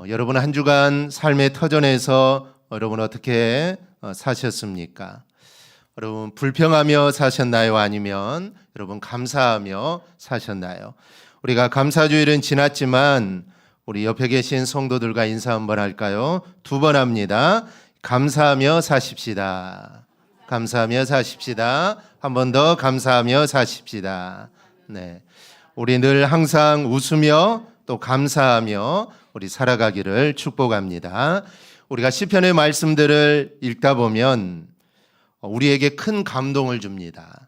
여러분 한 주간 삶의 터전에서 여러분 어떻게 사셨습니까? 여러분 불평하며 사셨나요? 아니면 여러분 감사하며 사셨나요? 우리가 감사주일은 지났지만 우리 옆에 계신 성도들과 인사 한번 할까요? 2번 합니다. 감사하며 사십시다. 감사하며 사십시다. 한 번 더 감사하며 사십시다. 네, 우리 늘 항상 웃으며 또 감사하며 우리 살아가기를 축복합니다. 우리가 시편의 말씀들을 읽다 보면 우리에게 큰 감동을 줍니다.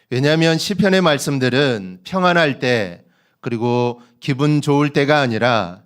왜냐하면 시편의 말씀들은 평안할 때 그리고 기분 좋을 때가 아니라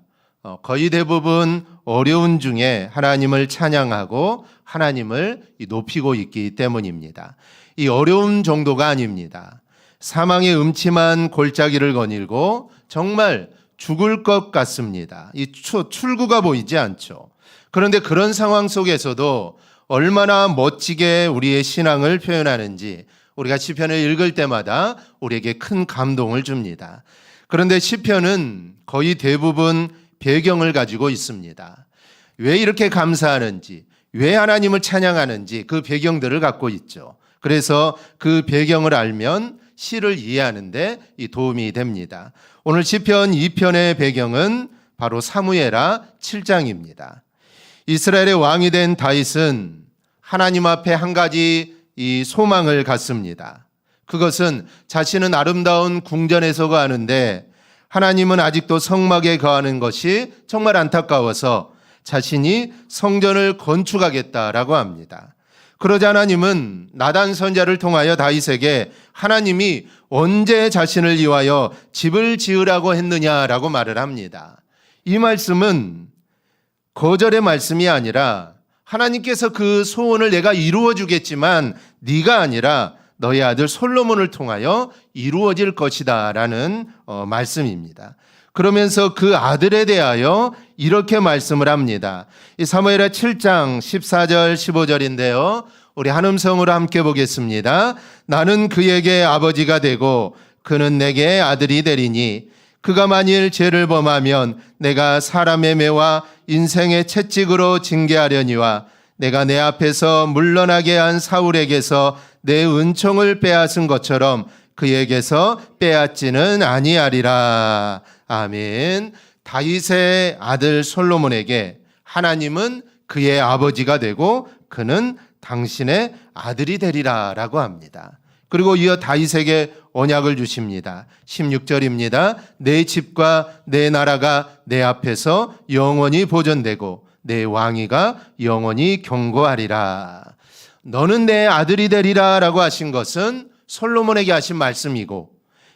거의 대부분 어려운 중에 하나님을 찬양하고 하나님을 높이고 있기 때문입니다. 이 어려운 정도가 아닙니다. 사망의 음침한 골짜기를 거닐고 정말 죽을 것 같습니다. 이 출구가 보이지 않죠. 그런데 그런 상황 속에서도 얼마나 멋지게 우리의 신앙을 표현하는지 우리가 시편을 읽을 때마다 우리에게 큰 감동을 줍니다. 그런데 시편은 거의 대부분 배경을 가지고 있습니다. 왜 이렇게 감사하는지, 왜 하나님을 찬양하는지 그 배경들을 갖고 있죠. 그래서 그 배경을 알면 시를 이해하는 데 도움이 됩니다. 오늘 시편 2편의 배경은 바로 사무엘하 7장입니다. 이스라엘의 왕이 된 다윗은 하나님 앞에 한 가지 이 소망을 갖습니다. 그것은 자신은 아름다운 궁전에서 거하는데 하나님은 아직도 성막에 거하는 것이 정말 안타까워서 자신이 성전을 건축하겠다라고 합니다. 그러자 하나님은 나단 선지자를 통하여 다윗에게 하나님이 언제 자신을 위하여 집을 지으라고 했느냐라고 말을 합니다. 이 말씀은 거절의 말씀이 아니라 하나님께서 그 소원을 내가 이루어 주겠지만 네가 아니라 너의 아들 솔로몬을 통하여 이루어질 것이다 라는 말씀입니다. 그러면서 그 아들에 대하여 이렇게 말씀을 합니다. 이 사무엘하 7장 14절 15절인데요. 우리 한 음성으로 함께 보겠습니다. 나는 그에게 아버지가 되고 그는 내게 아들이 되리니 그가 만일 죄를 범하면 내가 사람의 매와 인생의 채찍으로 징계하려니와 내가 내 앞에서 물러나게 한 사울에게서 내 은총을 빼앗은 것처럼 그에게서 빼앗지는 아니하리라. 아멘. 다윗의 아들 솔로몬에게 하나님은 그의 아버지가 되고 그는 당신의 아들이 되리라 라고 합니다. 그리고 이어 다윗에게 언약을 주십니다. 16절입니다. 내 집과 내 나라가 내 앞에서 영원히 보존되고 내 왕위가 영원히 경고하리라. 너는 내 아들이 되리라 라고 하신 것은 솔로몬에게 하신 말씀이고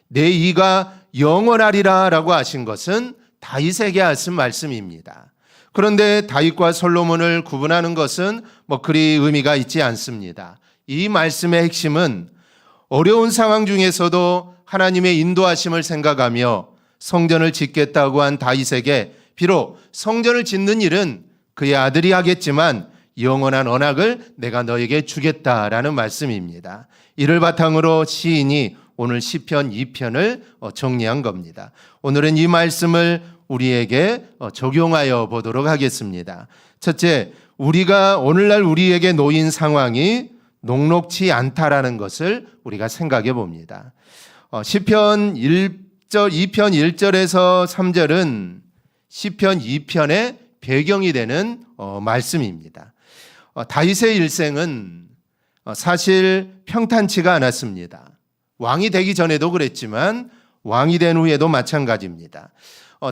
내 이가 영원하리라 라고 하신 것은 다윗에게 하신 말씀입니다. 그런데 다윗과 솔로몬을 구분하는 것은 그리 의미가 있지 않습니다. 이 말씀의 핵심은 어려운 상황 중에서도 하나님의 인도하심을 생각하며 성전을 짓겠다고 한 다윗에게 비록 성전을 짓는 일은 그의 아들이 하겠지만 영원한 언약을 내가 너에게 주겠다라는 말씀입니다. 이를 바탕으로 시인이 오늘 시편 2편을 정리한 겁니다. 오늘은 이 말씀을 우리에게 적용하여 보도록 하겠습니다. 첫째, 우리가 오늘날 우리에게 놓인 상황이 녹록치 않다라는 것을 우리가 생각해 봅니다. 시편 2편 1절에서 3절은 시편 2편의 배경이 되는 말씀입니다. 다윗의 일생은 사실 평탄치가 않았습니다. 왕이 되기 전에도 그랬지만 왕이 된 후에도 마찬가지입니다.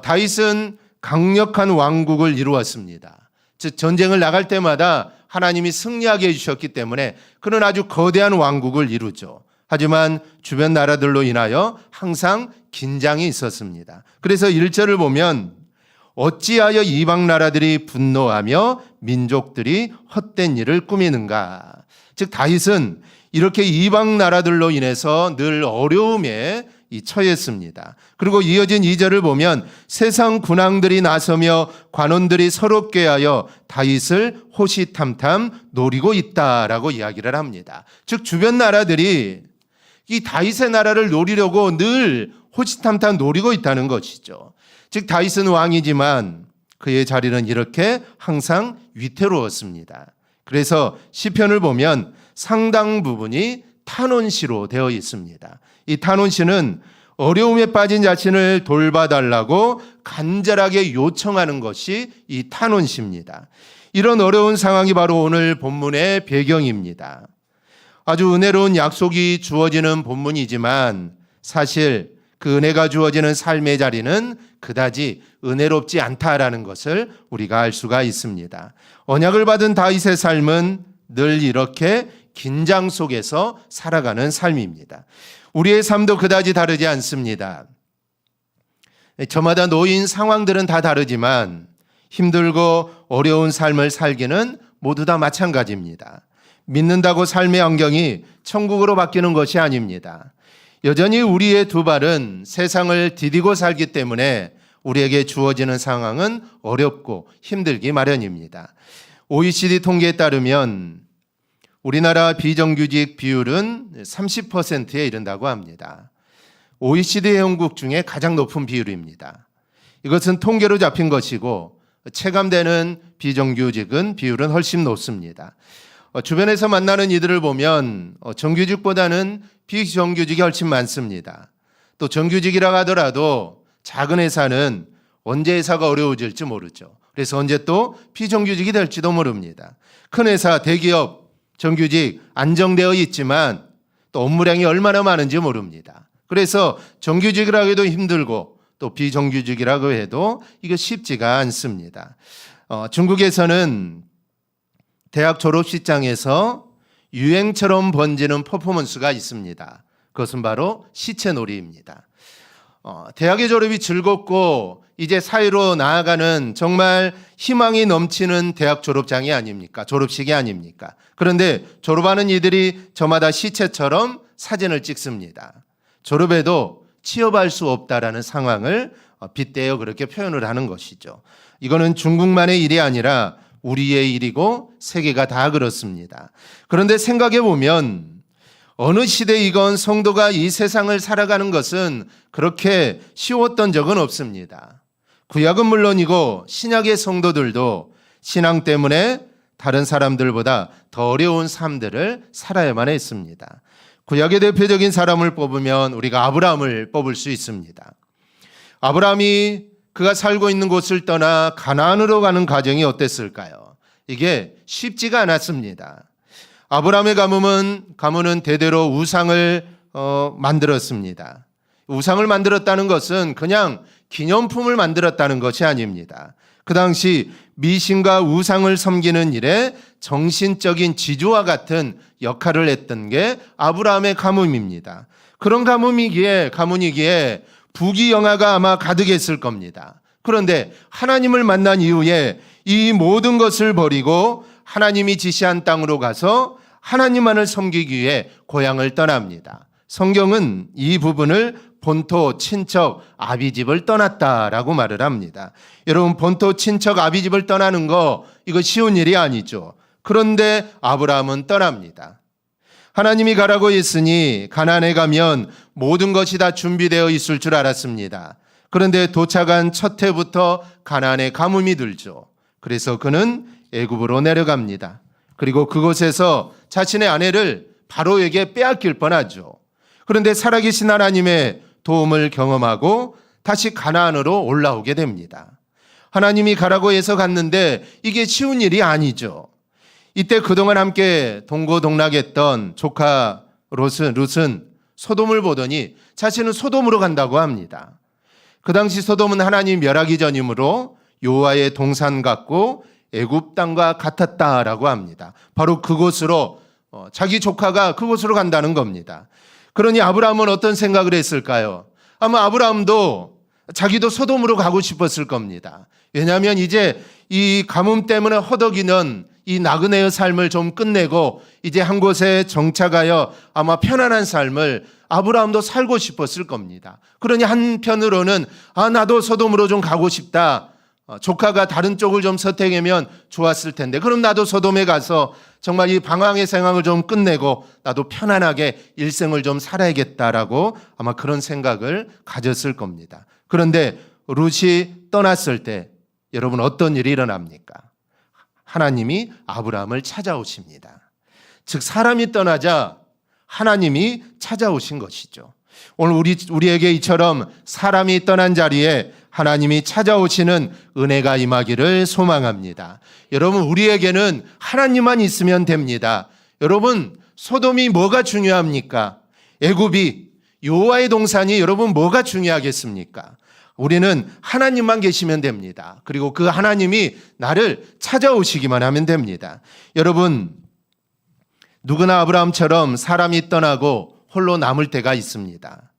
다윗은 강력한 왕국을 이루었습니다. 즉 전쟁을 나갈 때마다 하나님이 승리하게 해주셨기 때문에 그는 아주 거대한 왕국을 이루죠. 하지만 주변 나라들로 인하여 항상 긴장이 있었습니다. 그래서 1절을 보면 어찌하여 이방 나라들이 분노하며 민족들이 헛된 일을 꾸미는가. 즉 다윗은 이렇게 이방 나라들로 인해서 늘 어려움에 처했습니다. 그리고 이어진 2절을 보면 세상 군왕들이 나서며 관원들이 서로 꾀하여 다윗을 호시탐탐 노리고 있다라고 이야기를 합니다. 즉 주변 나라들이 이 다윗의 나라를 노리려고 늘 호시탐탐 노리고 있다는 것이죠. 즉 다윗은 왕이지만 그의 자리는 이렇게 항상 위태로웠습니다. 그래서 시편을 보면 상당 부분이 탄원시로 되어 있습니다. 이 탄원시는 어려움에 빠진 자신을 돌봐달라고 간절하게 요청하는 것이 이 탄원시입니다. 이런 어려운 상황이 바로 오늘 본문의 배경입니다. 아주 은혜로운 약속이 주어지는 본문이지만 사실 그 은혜가 주어지는 삶의 자리는 그다지 은혜롭지 않다라는 것을 우리가 알 수가 있습니다. 언약을 받은 다윗의 삶은 늘 이렇게 긴장 속에서 살아가는 삶입니다. 우리의 삶도 그다지 다르지 않습니다. 저마다 놓인 상황들은 다 다르지만 힘들고 어려운 삶을 살기는 모두 다 마찬가지입니다. 믿는다고 삶의 환경이 천국으로 바뀌는 것이 아닙니다. 여전히 우리의 두 발은 세상을 디디고 살기 때문에 우리에게 주어지는 상황은 어렵고 힘들기 마련입니다. OECD 통계에 따르면 우리나라 비정규직 비율은 30%에 이른다고 합니다. OECD 회원국 중에 가장 높은 비율입니다. 이것은 통계로 잡힌 것이고 체감되는 비정규직은 비율은 훨씬 높습니다. 주변에서 만나는 이들을 보면 정규직보다는 비정규직이 훨씬 많습니다. 또 정규직이라고 하더라도 작은 회사는 언제 회사가 어려워질지 모르죠. 그래서 언제 또 비정규직이 될지도 모릅니다. 큰 회사, 대기업, 정규직 안정되어 있지만 또 업무량이 얼마나 많은지 모릅니다. 그래서 정규직이라고 해도 힘들고 또 비정규직이라고 해도 이거 쉽지가 않습니다. 중국에서는 대학 졸업식장에서 유행처럼 번지는 퍼포먼스가 있습니다. 그것은 바로 시체놀이입니다. 대학의 졸업이 즐겁고 이제 사회로 나아가는 정말 희망이 넘치는 대학 졸업장이 아닙니까? 졸업식이 아닙니까? 그런데 졸업하는 이들이 저마다 시체처럼 사진을 찍습니다. 졸업해도 취업할 수 없다라는 상황을 빗대어 그렇게 표현을 하는 것이죠. 이거는 중국만의 일이 아니라 우리의 일이고 세계가 다 그렇습니다. 그런데 생각해 보면 어느 시대이건 성도가 이 세상을 살아가는 것은 그렇게 쉬웠던 적은 없습니다. 구약은 물론이고 신약의 성도들도 신앙 때문에 다른 사람들보다 더 어려운 삶들을 살아야만 했습니다. 구약의 대표적인 사람을 뽑으면 우리가 아브라함을 뽑을 수 있습니다. 아브라함이 그가 살고 있는 곳을 떠나 가나안으로 가는 과정이 어땠을까요? 이게 쉽지가 않았습니다. 아브라함의 가문은 대대로 우상을 만들었습니다. 우상을 만들었다는 것은 그냥 기념품을 만들었다는 것이 아닙니다. 그 당시 미신과 우상을 섬기는 일에 정신적인 지주와 같은 역할을 했던 게 아브라함의 가문입니다. 그런 가문이기에 부귀영화가 아마 가득했을 겁니다. 그런데 하나님을 만난 이후에 이 모든 것을 버리고 하나님이 지시한 땅으로 가서 하나님만을 섬기기 위해 고향을 떠납니다. 성경은 이 부분을 본토, 친척, 아비집을 떠났다라고 말을 합니다. 여러분, 본토, 친척, 아비집을 떠나는 거 이거 쉬운 일이 아니죠. 그런데 아브라함은 떠납니다. 하나님이 가라고 했으니 가나안에 가면 모든 것이 다 준비되어 있을 줄 알았습니다. 그런데 도착한 첫 해부터 가나안에 가뭄이 들죠. 그래서 그는 애굽으로 내려갑니다. 그리고 그곳에서 자신의 아내를 바로에게 빼앗길 뻔하죠. 그런데 살아계신 하나님의 도움을 경험하고 다시 가나안으로 올라오게 됩니다. 하나님이 가라고 해서 갔는데 이게 쉬운 일이 아니죠. 이때 그동안 함께 동고동락했던 조카 룻은 소돔을 보더니 자신은 소돔으로 간다고 합니다. 그 당시 소돔은 하나님 멸하기 전이므로 여호와의 동산 같고 애굽 땅과 같았다라고 합니다. 바로 그곳으로 자기 조카가 그곳으로 간다는 겁니다. 그러니 아브라함은 어떤 생각을 했을까요? 아마 아브라함도 자기도 소돔으로 가고 싶었을 겁니다. 왜냐하면 이제 이 가뭄 때문에 허덕이는 이 나그네의 삶을 좀 끝내고 이제 한 곳에 정착하여 아마 편안한 삶을 아브라함도 살고 싶었을 겁니다. 그러니 한편으로는 나도 소돔으로 좀 가고 싶다. 조카가 다른 쪽을 좀 선택하면 좋았을 텐데 그럼 나도 소돔에 가서 정말 이 방황의 생활을 좀 끝내고 나도 편안하게 일생을 좀 살아야겠다라고 아마 그런 생각을 가졌을 겁니다. 그런데 룻이 떠났을 때 여러분 어떤 일이 일어납니까? 하나님이 아브라함을 찾아오십니다. 즉 사람이 떠나자 하나님이 찾아오신 것이죠. 오늘 우리에게 이처럼 사람이 떠난 자리에 하나님이 찾아오시는 은혜가 임하기를 소망합니다. 여러분 우리에게는 하나님만 있으면 됩니다. 여러분 소돔이 뭐가 중요합니까? 애굽이 여호와의 동산이 여러분 뭐가 중요하겠습니까? 우리는 하나님만 계시면 됩니다. 그리고 그 하나님이 나를 찾아오시기만 하면 됩니다. 여러분 누구나 아브라함처럼 사람이 떠나고 홀로 남을 때가 있습니다.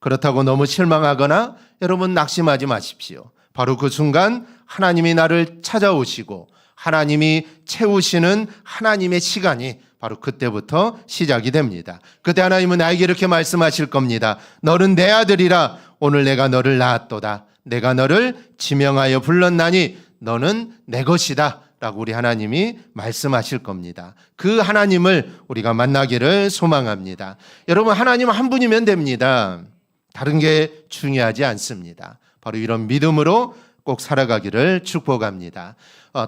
그렇다고 너무 실망하거나 여러분 낙심하지 마십시오. 바로 그 순간 하나님이 나를 찾아오시고 하나님이 채우시는 하나님의 시간이 바로 그때부터 시작이 됩니다. 그때 하나님은 나에게 이렇게 말씀하실 겁니다. 너는 내 아들이라 오늘 내가 너를 낳았도다. 내가 너를 지명하여 불렀나니 너는 내 것이다 라고 우리 하나님이 말씀하실 겁니다. 그 하나님을 우리가 만나기를 소망합니다. 여러분 하나님 한 분이면 됩니다. 다른 게 중요하지 않습니다. 바로 이런 믿음으로 꼭 살아가기를 축복합니다.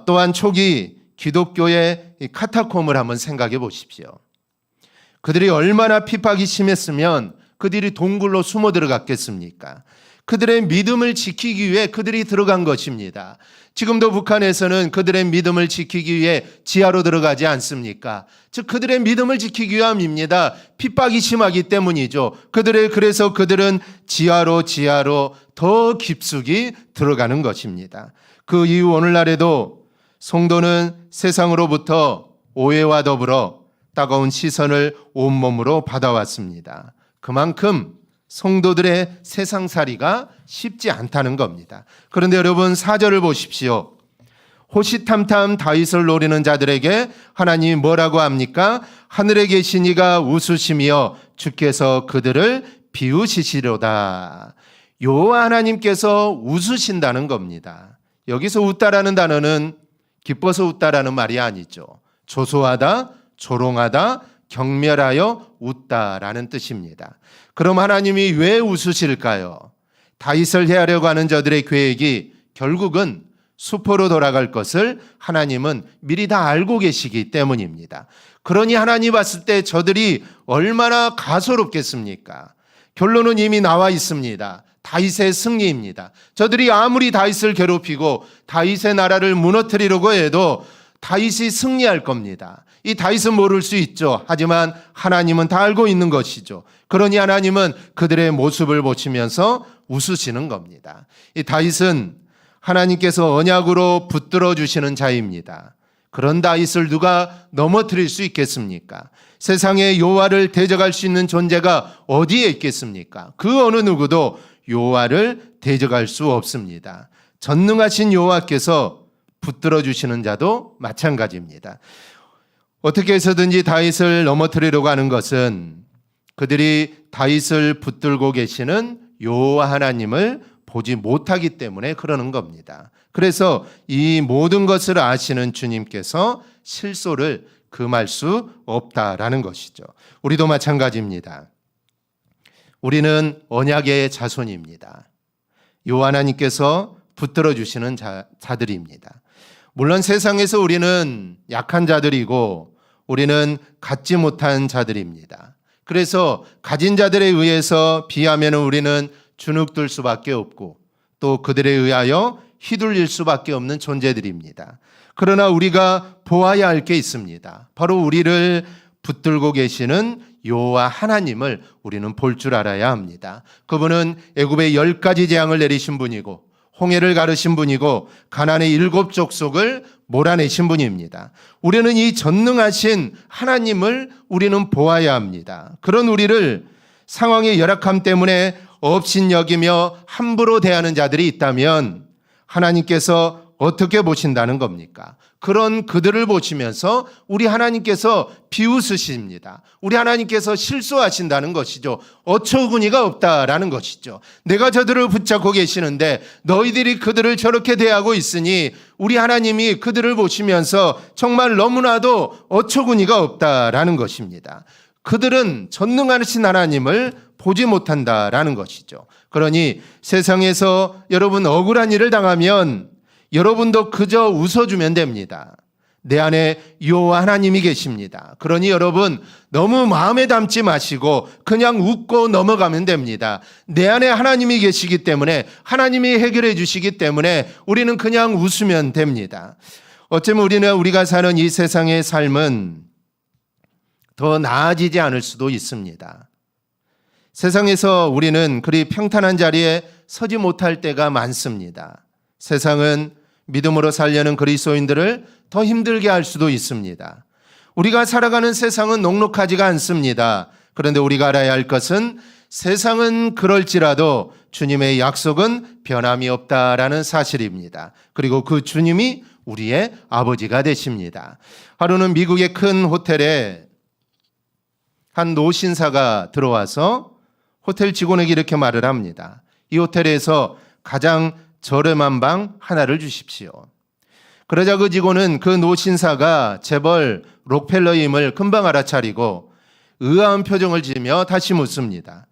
또한 초기 기독교의 카타콤을 한번 생각해 보십시오. 그들이 얼마나 핍박이 심했으면 그들이 동굴로 숨어 들어갔겠습니까? 그들의 믿음을 지키기 위해 그들이 들어간 것입니다. 지금도 북한에서는 그들의 믿음을 지키기 위해 지하로 들어가지 않습니까? 즉 그들의 믿음을 지키기 위함입니다. 핍박이 심하기 때문이죠. 그래서 그들은 지하로 더 깊숙이 들어가는 것입니다. 그 이후 오늘날에도 성도는 세상으로부터 오해와 더불어 따가운 시선을 온몸으로 받아왔습니다. 그만큼 성도들의 세상살이가 쉽지 않다는 겁니다. 그런데 여러분 4절을 보십시오. 호시탐탐 다윗을 노리는 자들에게 하나님이 뭐라고 합니까? 하늘에 계신 이가 웃으시며 주께서 그들을 비웃으시리로다. 여호와 하나님께서 웃으신다는 겁니다. 여기서 웃다라는 단어는 기뻐서 웃다라는 말이 아니죠. 조소하다, 조롱하다, 경멸하여 웃다라는 뜻입니다. 그럼 하나님이 왜 웃으실까요? 다윗을 해하려고 하는 저들의 계획이 결국은 수포로 돌아갈 것을 하나님은 미리 다 알고 계시기 때문입니다. 그러니 하나님 봤을 때 저들이 얼마나 가소롭겠습니까? 결론은 이미 나와 있습니다. 다윗의 승리입니다. 저들이 아무리 다윗을 괴롭히고 다윗의 나라를 무너뜨리려고 해도 다윗이 승리할 겁니다. 이 다윗은 모를 수 있죠. 하지만 하나님은 다 알고 있는 것이죠. 그러니 하나님은 그들의 모습을 보시면서 웃으시는 겁니다. 이 다윗은 하나님께서 언약으로 붙들어 주시는 자입니다. 그런 다윗을 누가 넘어뜨릴 수 있겠습니까? 세상에 여호와를 대적할 수 있는 존재가 어디에 있겠습니까? 그 어느 누구도 여호와를 대적할 수 없습니다. 전능하신 여호와께서 붙들어 주시는 자도 마찬가지입니다. 어떻게 해서든지 다윗을 넘어뜨리려고 하는 것은 그들이 다윗을 붙들고 계시는 여호와 하나님을 보지 못하기 때문에 그러는 겁니다. 그래서 이 모든 것을 아시는 주님께서 실소를 금할 수 없다라는 것이죠. 우리도 마찬가지입니다. 우리는 언약의 자손입니다. 여호와 하나님께서 붙들어 주시는 자들입니다. 물론 세상에서 우리는 약한 자들이고 우리는 갖지 못한 자들입니다. 그래서 가진 자들에 의해서 비하면 우리는 주눅들 수밖에 없고 또 그들에 의하여 휘둘릴 수밖에 없는 존재들입니다. 그러나 우리가 보아야 할 게 있습니다. 바로 우리를 붙들고 계시는 여호와 하나님을 우리는 볼 줄 알아야 합니다. 그분은 애굽의 10가지 재앙을 내리신 분이고 홍해를 가르신 분이고 가나안의 7 족속을 몰아내신 분입니다. 우리는 이 전능하신 하나님을 우리는 보아야 합니다. 그런 우리를 상황의 열악함 때문에 업신여기며 함부로 대하는 자들이 있다면 하나님께서 어떻게 보신다는 겁니까? 그런 그들을 보시면서 우리 하나님께서 비웃으십니다. 우리 하나님께서 실수하신다는 것이죠. 어처구니가 없다라는 것이죠. 내가 저들을 붙잡고 계시는데 너희들이 그들을 저렇게 대하고 있으니 우리 하나님이 그들을 보시면서 정말 너무나도 어처구니가 없다라는 것입니다. 그들은 전능하신 하나님을 보지 못한다라는 것이죠. 그러니 세상에서 여러분 억울한 일을 당하면 여러분도 그저 웃어주면 됩니다. 내 안에 여호와 하나님이 계십니다. 그러니 여러분 너무 마음에 담지 마시고 그냥 웃고 넘어가면 됩니다. 내 안에 하나님이 계시기 때문에, 하나님이 해결해 주시기 때문에 우리는 그냥 웃으면 됩니다. 어쩌면 우리가 사는 이 세상의 삶은 더 나아지지 않을 수도 있습니다. 세상에서 우리는 그리 평탄한 자리에 서지 못할 때가 많습니다. 세상은 믿음으로 살려는 그리스도인들을 더 힘들게 할 수도 있습니다. 우리가 살아가는 세상은 녹록하지가 않습니다. 그런데 우리가 알아야 할 것은 세상은 그럴지라도 주님의 약속은 변함이 없다라는 사실입니다. 그리고 그 주님이 우리의 아버지가 되십니다. 하루는 미국의 큰 호텔에 한 노신사가 들어와서 호텔 직원에게 이렇게 말을 합니다. 이 호텔에서 가장 저렴한 방 하나를 주십시오. 그러자 그 직원은 그 노신사가 재벌 록펠러임을 금방 알아차리고 의아한 표정을 지으며 다시 묻습니다.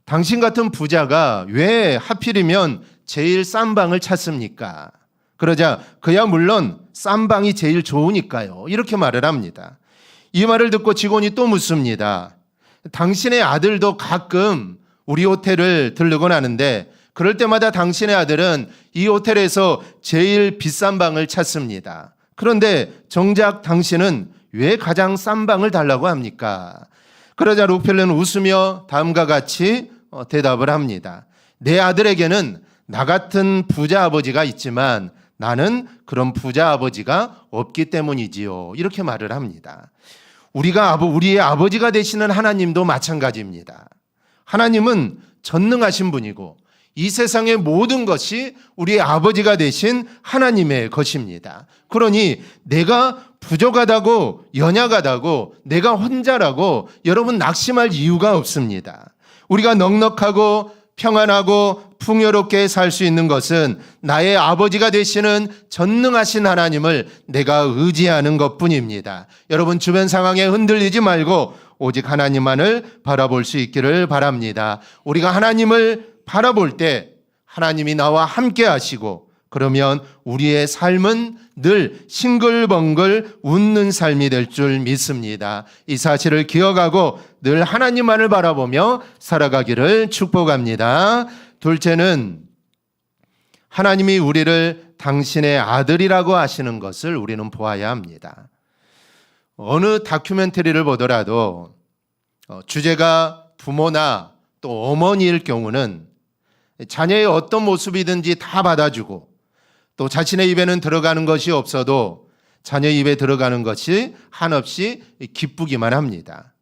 당신 같은 부자가 왜 하필이면 제일 싼 방을 찾습니까? 그러자 그야 물론 싼 방이 제일 좋으니까요. 이렇게 말을 합니다. 이 말을 듣고 직원이 또 묻습니다. 당신의 아들도 가끔 우리 호텔을 들르곤 하는데 그럴 때마다 당신의 아들은 이 호텔에서 제일 비싼 방을 찾습니다. 그런데 정작 당신은 왜 가장 싼 방을 달라고 합니까? 그러자 록펠러는 웃으며 다음과 같이 대답을 합니다. 내 아들에게는 나 같은 부자 아버지가 있지만 나는 그런 부자 아버지가 없기 때문이지요. 이렇게 말을 합니다. 우리의 아버지가 되시는 하나님도 마찬가지입니다. 하나님은 전능하신 분이고 이 세상의 모든 것이 우리의 아버지가 되신 하나님의 것입니다. 그러니 내가 부족하다고, 연약하다고, 내가 혼자라고 여러분 낙심할 이유가 없습니다. 우리가 넉넉하고 평안하고 풍요롭게 살 수 있는 것은 나의 아버지가 되시는 전능하신 하나님을 내가 의지하는 것뿐입니다. 여러분 주변 상황에 흔들리지 말고 오직 하나님만을 바라볼 수 있기를 바랍니다. 우리가 하나님을 바라볼 때 하나님이 나와 함께 하시고 그러면 우리의 삶은 늘 싱글벙글 웃는 삶이 될 줄 믿습니다. 이 사실을 기억하고 늘 하나님만을 바라보며 살아가기를 축복합니다. 둘째는 하나님이 우리를 당신의 아들이라고 하시는 것을 우리는 보아야 합니다. 어느 다큐멘터리를 보더라도 주제가 부모나 또 어머니일 경우는 자녀의 어떤 모습이든지 다 받아주고 또 자신의 입에는 들어가는 것이 없어도 자녀 입에 들어가는 것이 한없이 기쁘기만 합니다.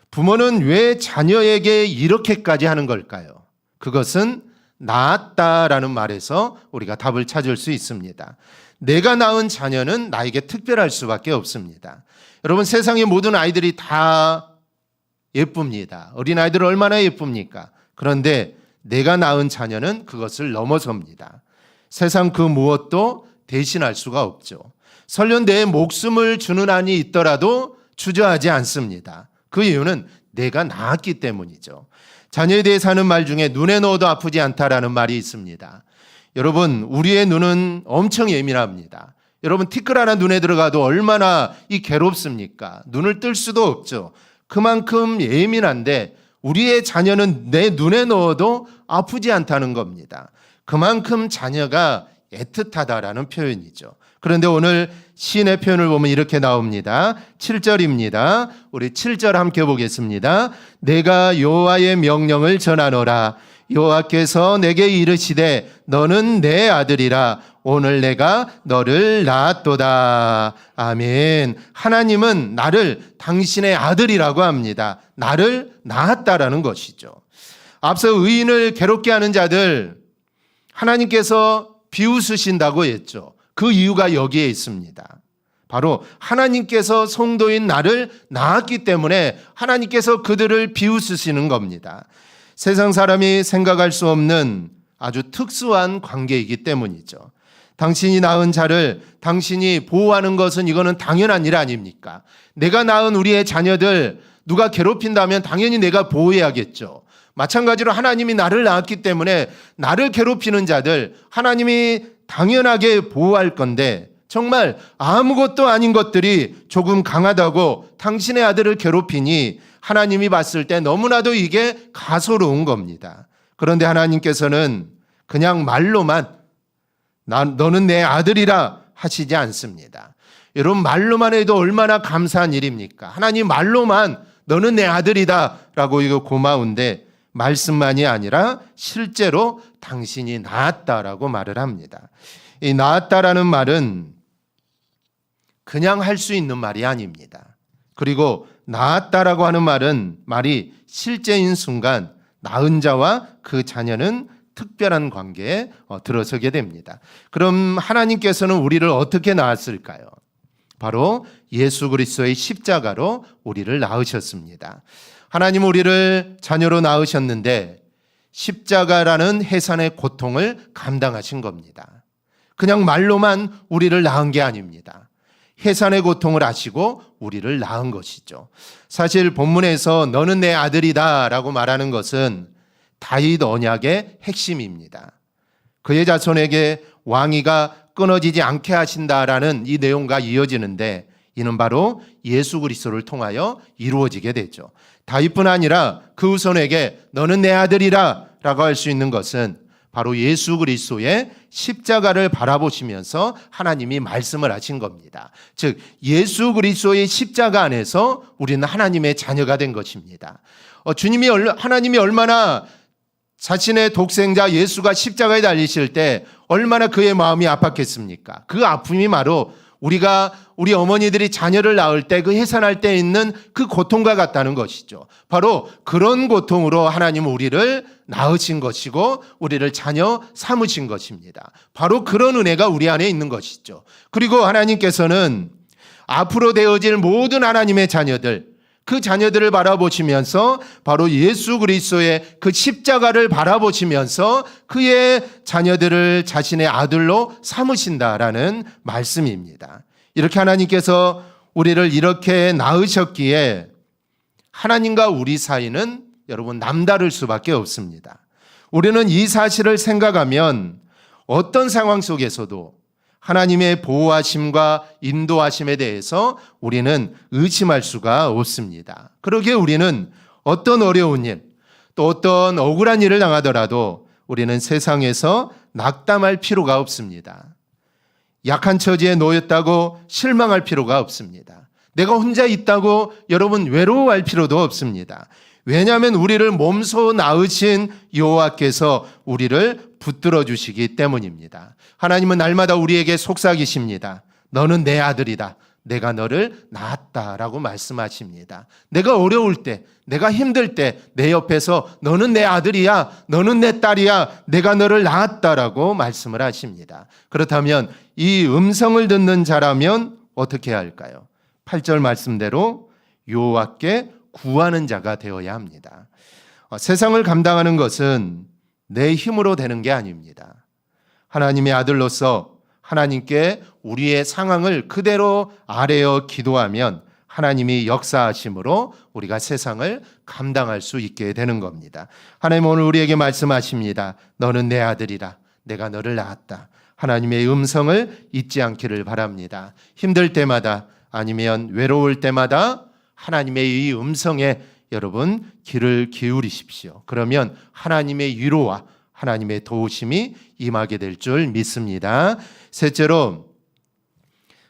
부모는 왜 자녀에게 이렇게까지 하는 걸까요? 그것은 낳았다라는 말에서 우리가 답을 찾을 수 있습니다. 내가 낳은 자녀는 나에게 특별할 수밖에 없습니다. 여러분 세상의 모든 아이들이 다 예쁩니다. 어린아이들 얼마나 예쁩니까? 그런데 내가 낳은 자녀는 그것을 넘어섭니다. 세상 그 무엇도 대신할 수가 없죠. 설령 내 목숨을 주는 한이 있더라도 주저하지 않습니다. 그 이유는 내가 낳았기 때문이죠. 자녀에 대해서 하는 말 중에 눈에 넣어도 아프지 않다라는 말이 있습니다. 여러분 우리의 눈은 엄청 예민합니다. 여러분 티끌 하나 눈에 들어가도 얼마나 괴롭습니까? 눈을 뜰 수도 없죠. 그만큼 예민한데 우리의 자녀는 내 눈에 넣어도 아프지 않다는 겁니다. 그만큼 자녀가 애틋하다라는 표현이죠. 그런데 오늘 시인의 표현을 보면 이렇게 나옵니다. 7절입니다. 우리 7절 함께 보겠습니다. 내가 여호와의 명령을 전하노라. 여호와께서 내게 이르시되 너는 내 아들이라. 오늘 내가 너를 낳았도다. 아멘. 하나님은 나를 당신의 아들이라고 합니다. 나를 낳았다라는 것이죠. 앞서 의인을 괴롭게 하는 자들 하나님께서 비웃으신다고 했죠. 그 이유가 여기에 있습니다. 바로 하나님께서 성도인 나를 낳았기 때문에 하나님께서 그들을 비웃으시는 겁니다. 세상 사람이 생각할 수 없는 아주 특수한 관계이기 때문이죠. 당신이 낳은 자를 당신이 보호하는 것은 이거는 당연한 일 아닙니까? 내가 낳은 우리의 자녀들 누가 괴롭힌다면 당연히 내가 보호해야겠죠. 마찬가지로 하나님이 나를 낳았기 때문에 나를 괴롭히는 자들, 하나님이 당연하게 보호할 건데 정말 아무것도 아닌 것들이 조금 강하다고 당신의 아들을 괴롭히니 하나님이 봤을 때 너무나도 이게 가소로운 겁니다. 그런데 하나님께서는 그냥 말로만 너는 내 아들이라 하시지 않습니다. 여러분, 말로만 해도 얼마나 감사한 일입니까? 하나님 말로만 너는 내 아들이다 라고 이거 고마운데 말씀만이 아니라 실제로 당신이 낳았다라고 말을 합니다. 이 낳았다라는 말은 그냥 할 수 있는 말이 아닙니다. 그리고 낳았다라고 하는 말이 실제인 순간 낳은 자와 그 자녀는 특별한 관계에 들어서게 됩니다. 그럼 하나님께서는 우리를 어떻게 낳았을까요? 바로 예수 그리스도의 십자가로 우리를 낳으셨습니다. 하나님은 우리를 자녀로 낳으셨는데 십자가라는 해산의 고통을 감당하신 겁니다. 그냥 말로만 우리를 낳은 게 아닙니다. 해산의 고통을 아시고 우리를 낳은 것이죠. 사실 본문에서 너는 내 아들이다 라고 말하는 것은 다윗 언약의 핵심입니다. 그의 자손에게 왕위가 끊어지지 않게 하신다라는 이 내용과 이어지는데 이는 바로 예수 그리스도를 통하여 이루어지게 되죠. 다윗뿐 아니라 그 후손에게 너는 내 아들이라 라고 할 수 있는 것은 바로 예수 그리스도의 십자가를 바라보시면서 하나님이 말씀을 하신 겁니다. 즉 예수 그리스도의 십자가 안에서 우리는 하나님의 자녀가 된 것입니다. 하나님이 얼마나 자신의 독생자 예수가 십자가에 달리실 때 얼마나 그의 마음이 아팠겠습니까? 그 아픔이 바로 우리 어머니들이 자녀를 낳을 때 그 해산할 때 있는 그 고통과 같다는 것이죠. 바로 그런 고통으로 하나님은 우리를 낳으신 것이고 우리를 자녀 삼으신 것입니다. 바로 그런 은혜가 우리 안에 있는 것이죠. 그리고 하나님께서는 앞으로 되어질 모든 하나님의 자녀들, 그 자녀들을 바라보시면서 바로 예수 그리스도의 그 십자가를 바라보시면서 그의 자녀들을 자신의 아들로 삼으신다라는 말씀입니다. 이렇게 하나님께서 우리를 이렇게 낳으셨기에 하나님과 우리 사이는 여러분 남다를 수밖에 없습니다. 우리는 이 사실을 생각하면 어떤 상황 속에서도 하나님의 보호하심과 인도하심에 대해서 우리는 의심할 수가 없습니다. 그러기에 우리는 어떤 어려운 일, 또 어떤 억울한 일을 당하더라도 우리는 세상에서 낙담할 필요가 없습니다. 약한 처지에 놓였다고 실망할 필요가 없습니다. 내가 혼자 있다고 여러분 외로워할 필요도 없습니다. 왜냐하면 우리를 몸소 낳으신 여호와께서 우리를 붙들어 주시기 때문입니다. 하나님은 날마다 우리에게 속삭이십니다. 너는 내 아들이다. 내가 너를 낳았다라고 말씀하십니다. 내가 어려울 때, 내가 힘들 때 내 옆에서 너는 내 아들이야, 너는 내 딸이야, 내가 너를 낳았다라고 말씀을 하십니다. 그렇다면 이 음성을 듣는 자라면 어떻게 해야 할까요? 8절 말씀대로 여호와께 구하는 자가 되어야 합니다. 세상을 감당하는 것은 내 힘으로 되는 게 아닙니다. 하나님의 아들로서 하나님께 우리의 상황을 그대로 아뢰어 기도하면 하나님이 역사하심으로 우리가 세상을 감당할 수 있게 되는 겁니다. 하나님 오늘 우리에게 말씀하십니다. 너는 내 아들이라. 내가 너를 낳았다. 하나님의 음성을 잊지 않기를 바랍니다. 힘들 때마다 아니면 외로울 때마다 하나님의 이 음성에 여러분 귀를 기울이십시오. 그러면 하나님의 위로와 하나님의 도우심이 임하게 될 줄 믿습니다. 셋째로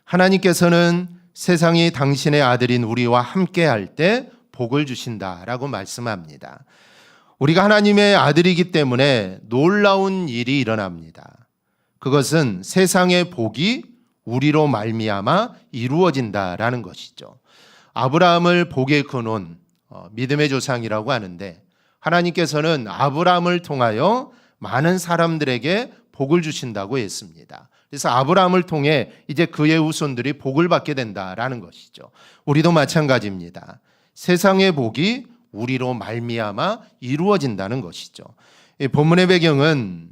하나님께서는 세상이 당신의 아들인 우리와 함께 할 때 복을 주신다라고 말씀합니다. 우리가 하나님의 아들이기 때문에 놀라운 일이 일어납니다. 그것은 세상의 복이 우리로 말미암아 이루어진다라는 것이죠. 아브라함을 복의 근원, 믿음의 조상이라고 하는데 하나님께서는 아브라함을 통하여 많은 사람들에게 복을 주신다고 했습니다. 그래서 아브라함을 통해 이제 그의 후손들이 복을 받게 된다라는 것이죠. 우리도 마찬가지입니다. 세상의 복이 우리로 말미암아 이루어진다는 것이죠. 이 본문의 배경은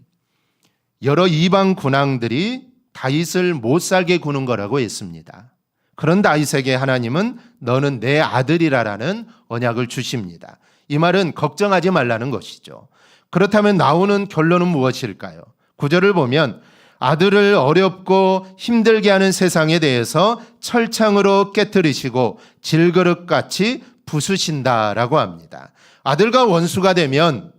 여러 이방 군왕들이 다윗을 못 살게 구는 거라고 했습니다. 그런 다윗에게 하나님은 너는 내 아들이라라는 언약을 주십니다. 이 말은 걱정하지 말라는 것이죠. 그렇다면 나오는 결론은 무엇일까요? 9절을 보면 아들을 어렵고 힘들게 하는 세상에 대해서 철창으로 깨뜨리시고 질그릇같이 부수신다라고 합니다. 아들과 원수가 되면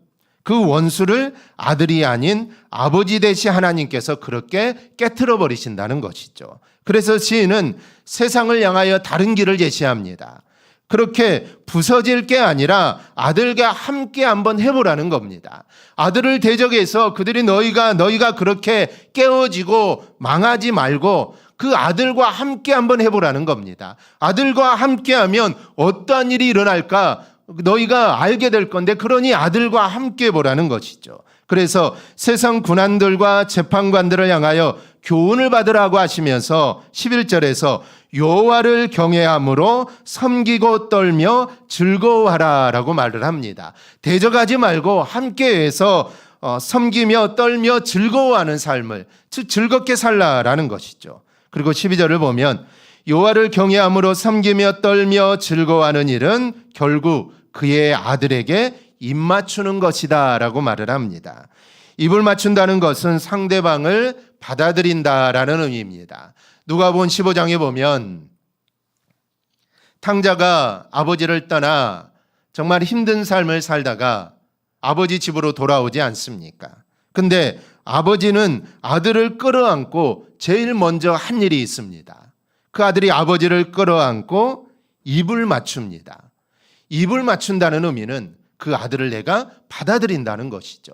그 원수를 아들이 아닌 아버지 되신 하나님께서 그렇게 깨트려 버리신다는 것이죠. 그래서 시인은 세상을 향하여 다른 길을 제시합니다. 그렇게 부서질 게 아니라 아들과 함께 한번 해보라는 겁니다. 아들을 대적해서 그들이 너희가 그렇게 깨어지고 망하지 말고 그 아들과 함께 한번 해보라는 겁니다. 아들과 함께 하면 어떠한 일이 일어날까 너희가 알게 될 건데, 그러니 아들과 함께 해보라는 것이죠. 그래서 세상 군안들과 재판관들을 향하여 교훈을 받으라고 하시면서 11절에서 여호와를 경외함으로 섬기고 떨며 즐거워하라 라고 말을 합니다. 대적하지 말고 함께해서 섬기며 떨며 즐거워하는 삶을, 즉 즐겁게 살라라는 것이죠. 그리고 12절을 보면 여호와를 경외함으로 섬기며 떨며 즐거워하는 일은 결국 그의 아들에게 입 맞추는 것이다 라고 말을 합니다. 입을 맞춘다는 것은 상대방을 받아들인다라는 의미입니다. 누가복음 15장에 보면 탕자가 아버지를 떠나 정말 힘든 삶을 살다가 아버지 집으로 돌아오지 않습니까? 근데 아버지는 아들을 끌어안고 제일 먼저 한 일이 있습니다. 그 아들이 아버지를 끌어안고 입을 맞춥니다. 입을 맞춘다는 의미는 그 아들을 내가 받아들인다는 것이죠.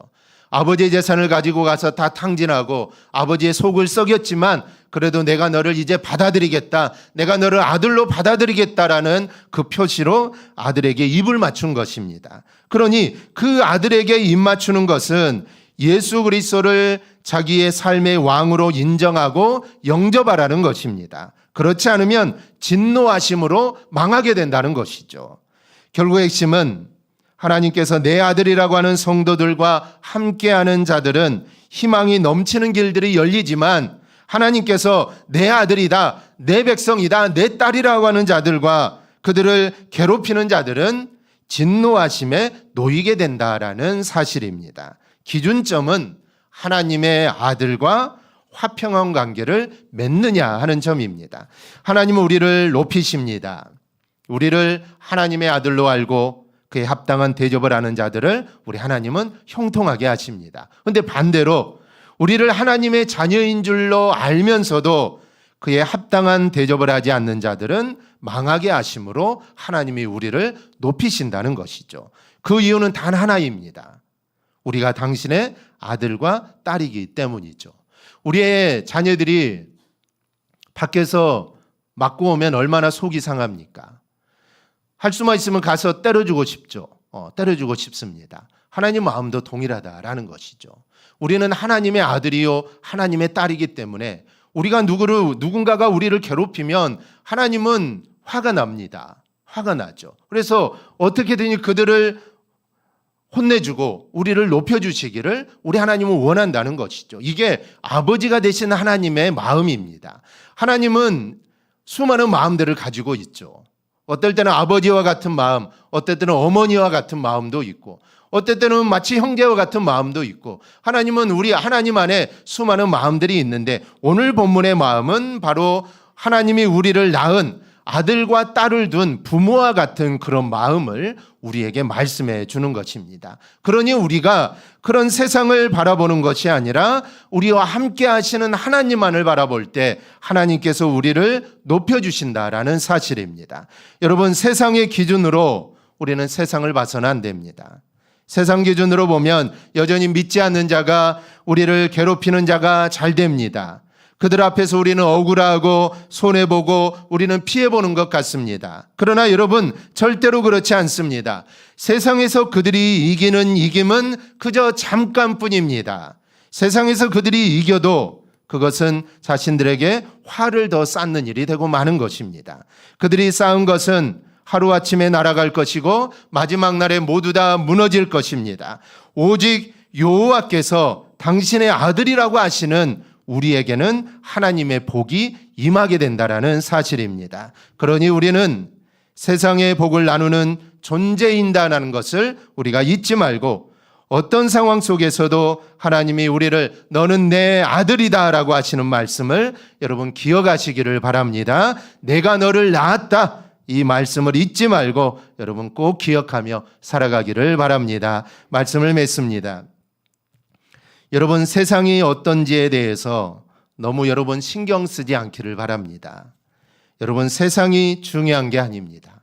아버지의 재산을 가지고 가서 다 탕진하고 아버지의 속을 썩였지만 그래도 내가 너를 이제 받아들이겠다, 내가 너를 아들로 받아들이겠다라는 그 표시로 아들에게 입을 맞춘 것입니다. 그러니 그 아들에게 입 맞추는 것은 예수 그리스도를 자기의 삶의 왕으로 인정하고 영접하라는 것입니다. 그렇지 않으면 진노하심으로 망하게 된다는 것이죠. 결국 핵심은 하나님께서 내 아들이라고 하는 성도들과 함께하는 자들은 희망이 넘치는 길들이 열리지만, 하나님께서 내 아들이다, 내 백성이다, 내 딸이라고 하는 자들과 그들을 괴롭히는 자들은 진노하심에 놓이게 된다라는 사실입니다. 기준점은 하나님의 아들과 화평한 관계를 맺느냐 하는 점입니다. 하나님은 우리를 높이십니다. 우리를 하나님의 아들로 알고 그에 합당한 대접을 하는 자들을 우리 하나님은 형통하게 하십니다. 그런데 반대로 우리를 하나님의 자녀인 줄로 알면서도 그에 합당한 대접을 하지 않는 자들은 망하게 하심으로 하나님이 우리를 높이신다는 것이죠. 그 이유는 단 하나입니다. 우리가 당신의 아들과 딸이기 때문이죠. 우리의 자녀들이 밖에서 맞고 오면 얼마나 속이 상합니까? 할 수만 있으면 가서 때려주고 싶죠. 때려주고 싶습니다. 하나님 마음도 동일하다라는 것이죠. 우리는 하나님의 아들이요 하나님의 딸이기 때문에 우리가 누군가가 우리를 괴롭히면 하나님은 화가 납니다. 화가 나죠. 그래서 어떻게든 그들을 혼내주고 우리를 높여주시기를 우리 하나님은 원한다는 것이죠. 이게 아버지가 되신 하나님의 마음입니다. 하나님은 수많은 마음들을 가지고 있죠. 어떨 때는 아버지와 같은 마음, 어떨 때는 어머니와 같은 마음도 있고, 어떨 때는 마치 형제와 같은 마음도 있고, 하나님은 우리 하나님 안에 수많은 마음들이 있는데, 오늘 본문의 마음은 바로 하나님이 우리를 낳은 아들과 딸을 둔 부모와 같은 그런 마음을 우리에게 말씀해 주는 것입니다. 그러니 우리가 그런 세상을 바라보는 것이 아니라 우리와 함께 하시는 하나님만을 바라볼 때 하나님께서 우리를 높여주신다라는 사실입니다. 여러분, 세상의 기준으로 우리는 세상을 봐서는 안 됩니다. 세상 기준으로 보면 여전히 믿지 않는 자가, 우리를 괴롭히는 자가 잘 됩니다. 그들 앞에서 우리는 억울하고 손해보고 우리는 피해보는 것 같습니다. 그러나 여러분, 절대로 그렇지 않습니다. 세상에서 그들이 이기는 이김은 그저 잠깐뿐입니다. 세상에서 그들이 이겨도 그것은 자신들에게 화를 더 쌓는 일이 되고 마는 것입니다. 그들이 쌓은 것은 하루아침에 날아갈 것이고 마지막 날에 모두 다 무너질 것입니다. 오직 여호와께서 당신의 아들이라고 하시는 우리에게는 하나님의 복이 임하게 된다라는 사실입니다. 그러니 우리는 세상의 복을 나누는 존재인다는 것을 우리가 잊지 말고, 어떤 상황 속에서도 하나님이 우리를 너는 내 아들이다라고 하시는 말씀을 여러분 기억하시기를 바랍니다. 내가 너를 낳았다. 이 말씀을 잊지 말고 여러분 꼭 기억하며 살아가기를 바랍니다. 말씀을 맺습니다. 여러분 세상이 어떤지에 대해서 너무 여러분 신경 쓰지 않기를 바랍니다. 여러분 세상이 중요한 게 아닙니다.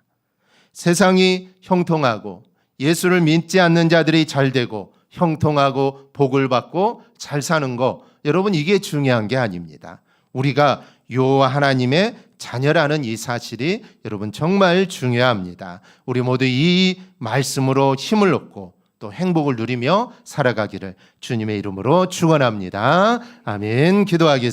세상이 형통하고 예수를 믿지 않는 자들이 잘 되고 형통하고 복을 받고 잘 사는 거 여러분 이게 중요한 게 아닙니다. 우리가 여호와 하나님의 자녀라는 이 사실이 여러분 정말 중요합니다. 우리 모두 이 말씀으로 힘을 얻고 또 행복을 누리며 살아가기를 주님의 이름으로 축원합니다. 아멘. 기도하겠습니다.